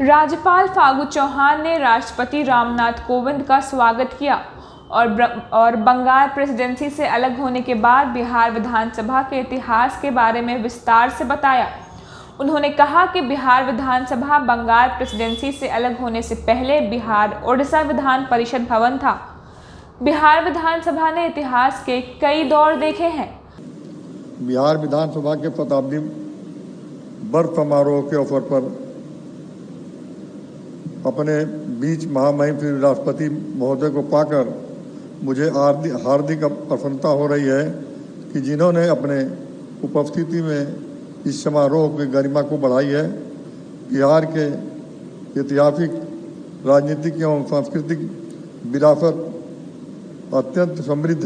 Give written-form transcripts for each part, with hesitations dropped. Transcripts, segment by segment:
राज्यपाल फागू चौहान ने राष्ट्रपति रामनाथ कोविंद का स्वागत किया और बंगाल प्रेसिडेंसी से अलग होने के बाद बिहार विधानसभा के इतिहास के बारे में विस्तार से बताया। उन्होंने कहा कि बिहार विधानसभा बंगाल प्रेसिडेंसी से अलग होने से पहले बिहार ओडिशा विधान परिषद भवन था। बिहार विधानसभा ने इतिहास के कई दौर देखे हैं। बिहार विधानसभा के शताब्दी वर्ष समारोह के अवसर पर अपने बीच महामहिम श्री राष्ट्रपति महोदय को पाकर मुझे हार्दिक प्रसन्नता हो रही है कि जिन्होंने अपने उपस्थिति में इस समारोह की गरिमा को बढ़ाई है। बिहार के ऐतिहासिक, राजनीतिक एवं सांस्कृतिक विरासत अत्यंत समृद्ध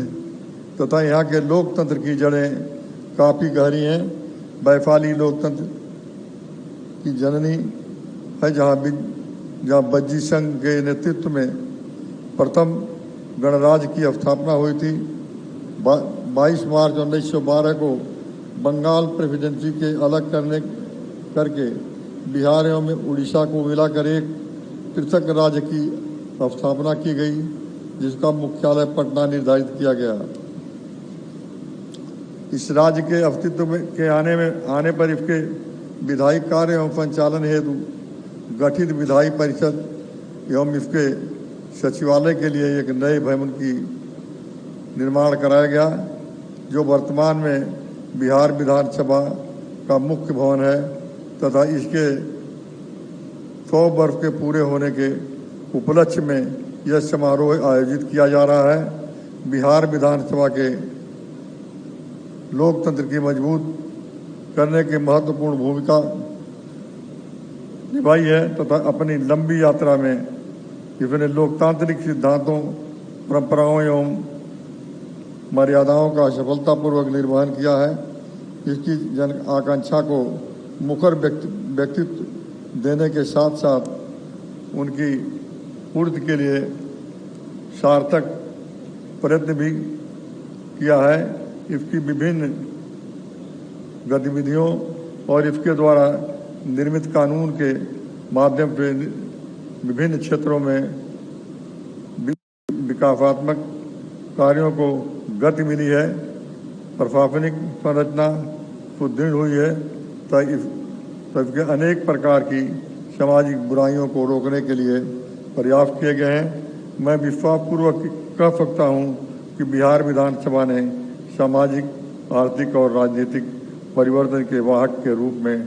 तथा यहाँ के लोकतंत्र की जड़ें काफ़ी गहरी हैं। वैशाली लोकतंत्र की जननी है, जहाँ बज्जी संघ के नेतृत्व में प्रथम गणराज्य की स्थापना हुई थी। 22 मार्च 1912 को बंगाल प्रेसिडेंसी के अलग करके बिहार एवं उड़ीसा को मिलाकर एक पृथक राज्य की स्थापना की गई, जिसका मुख्यालय पटना निर्धारित किया गया। इस राज्य के अस्तित्व के आने पर इसके विधायी कार्य एवं संचालन हेतु गठित विधायी परिषद एवं इसके सचिवालय के लिए एक नए भवन की निर्माण कराया गया, जो वर्तमान में बिहार विधानसभा का मुख्य भवन है तथा इसके 100 वर्ष के पूरे होने के उपलक्ष्य में यह समारोह आयोजित किया जा रहा है। बिहार विधानसभा के लोकतंत्र की मजबूत करने की महत्वपूर्ण भूमिका निभाई है तथा अपनी लंबी यात्रा में इसने लोकतांत्रिक सिद्धांतों, परंपराओं एवं मर्यादाओं का सफलतापूर्वक निर्वहन किया है। इसकी जन आकांक्षा को मुखर व्यक्तित्व देने के साथ साथ उनकी पूर्ति के लिए सार्थक प्रयत्न भी किया है। इसकी विभिन्न गतिविधियों और इसके द्वारा निर्मित कानून के माध्यम से विभिन्न क्षेत्रों में विकासात्मक कार्यों को गति मिली है। प्रशासनिक संरचना सुदृढ़ हुई है तथा इसके अनेक प्रकार की सामाजिक बुराइयों को रोकने के लिए प्रयास किए गए हैं। मैं विश्वासपूर्वक कह सकता हूं कि बिहार विधानसभा ने सामाजिक, आर्थिक और राजनीतिक परिवर्तन के वाहक के रूप में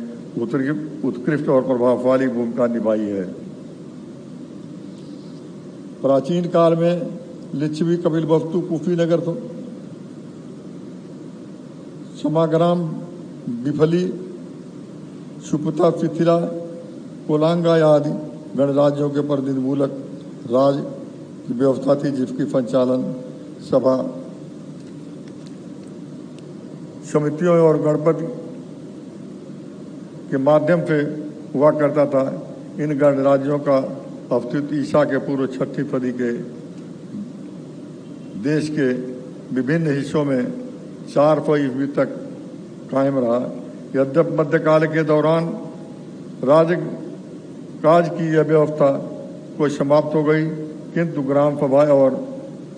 उत्कृष्ट और प्रभावशाली भूमिका निभाई है। प्राचीन काल में लिच्छवी, कपिलवस्तु, कुशीनगर, समाग्राम, बिफली, सुपता, शिथिला, कोलांगा आदि गणराज्यों के प्रतिनिधिमूलक राज की व्यवस्था थी, जिसकी संचालन सभा समितियों और गणपति के माध्यम से हुआ करता था। इन गणराज्यों का अस्तित्व ईसा के पूर्व 6वीं सदी के देश के विभिन्न हिस्सों में 400 ईस्वी तक कायम रहा। यद्यपि मध्यकाल के दौरान राज की यह व्यवस्था को समाप्त हो गई, किंतु ग्राम सभा और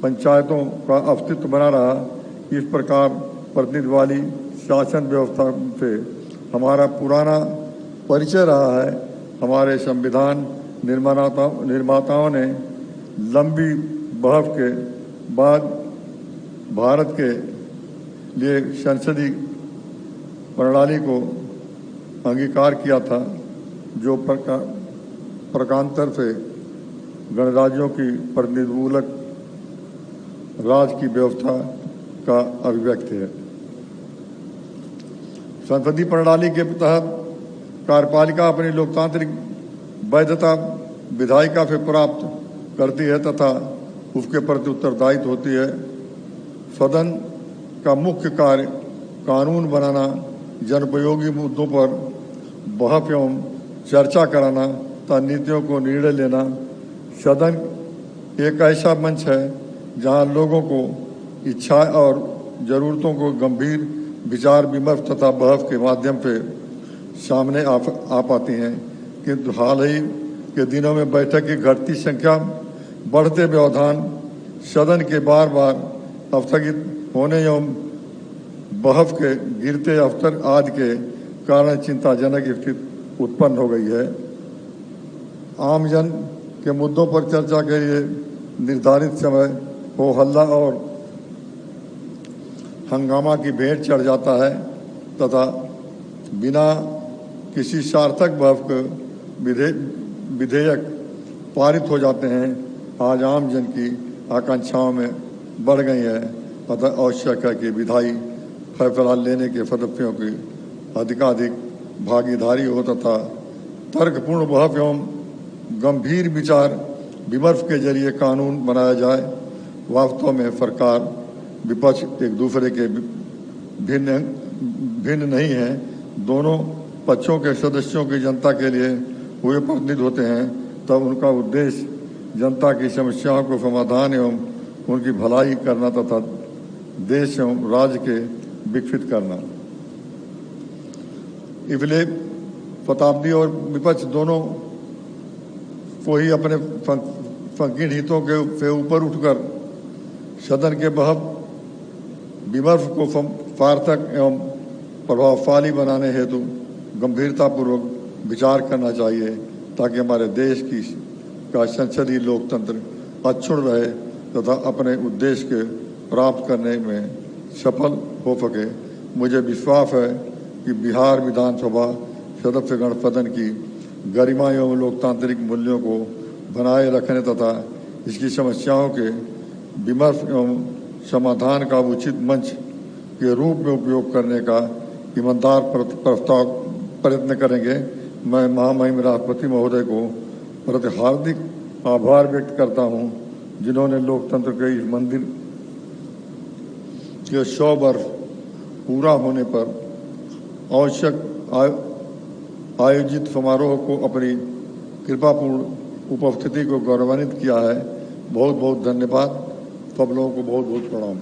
पंचायतों का अस्तित्व बना रहा। इस प्रकार प्रतिनिधि वाली शासन व्यवस्था से हमारा पुराना परिचय रहा है। हमारे संविधान निर्माताओं ने लंबी बहस के बाद भारत के लिए संसदीय प्रणाली को अंगीकार किया था, जो प्रकारांतर से गणराज्यों की प्रतिनिधिमूलक राज की व्यवस्था का अभिव्यक्ति है। संसदीय प्रणाली के तहत कार्यपालिका अपनी लोकतांत्रिक वैधता विधायिका से प्राप्त करती है तथा उसके प्रति उत्तरदायित्व होती है। सदन का मुख्य कार्य कानून बनाना, जनोपयोगी मुद्दों पर बहस एवं चर्चा कराना तथा नीतियों को निर्णय लेना। सदन एक ऐसा मंच है जहां लोगों को इच्छा और ज़रूरतों को गंभीर विचार विमर्श तथा बहस के माध्यम से सामने आ पाती हैं। किंतु हाल ही के दिनों में बैठक की घटती संख्या, बढ़ते व्यवधान, सदन के बार बार स्थगित होने एवं बहस के गिरते अवसर आदि के कारण चिंताजनक स्थिति उत्पन्न हो गई है। आमजन के मुद्दों पर चर्चा के लिए निर्धारित समय हो हल्ला और हंगामा की भेंट चढ़ जाता है तथा बिना किसी सार्थक बहस के विधेयक पारित हो जाते हैं। आज आम जन की आकांक्षाओं में बढ़ गई है, अतः आवश्यक है कि विधायी फैसला लेने के सदस्यों की अधिकाधिक भागीदारी हो तथा तर्कपूर्ण बहस एवं गंभीर विचार विमर्श के जरिए कानून बनाया जाए। वास्तव में सरकार विपक्ष एक दूसरे के भिन्न नहीं है। दोनों पक्षों के सदस्यों की जनता के लिए हुए प्रतिनिधि होते हैं, तब उनका उद्देश्य जनता की समस्याओं को समाधान एवं उनकी भलाई करना तथा देश एवं राज्य के विकसित करना। इसलिए शताब्दी और विपक्ष दोनों को ही अपने संकीर्ण हितों के से ऊपर उठकर सदन के बहस विमर्श को सार्थक एवं प्रभावशाली बनाने हेतु गंभीरतापूर्वक विचार करना चाहिए, ताकि हमारे देश का संसदीय लोकतंत्र अक्षुण्ण रहे तथा अपने उद्देश्य के प्राप्त करने में सफल हो सके। मुझे विश्वास है कि बिहार विधानसभा सदस्यगण सदन की गरिमा एवं लोकतांत्रिक मूल्यों को बनाए रखने तथा इसकी समस्याओं के विमर्श एवं समाधान का उचित मंच के रूप में उपयोग करने का ईमानदार प्रयत्न करेंगे। मैं महामहिम राष्ट्रपति महोदय को प्रति हार्दिक आभार व्यक्त करता हूं, जिन्होंने लोकतंत्र के इस मंदिर के 100 वर्ष पूरा होने पर आवश्यक आयोजित समारोह को अपनी कृपापूर्ण उपस्थिति को गौरवान्वित किया है। बहुत बहुत धन्यवाद। सब लोगों को बहुत बहुत प्रणाम।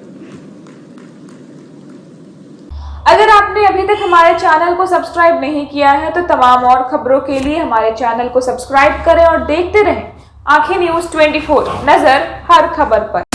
अगर आपने अभी तक हमारे चैनल को सब्सक्राइब नहीं किया है तो तमाम और खबरों के लिए हमारे चैनल को सब्सक्राइब करें और देखते रहें आंखें न्यूज़ 24, नजर हर खबर पर।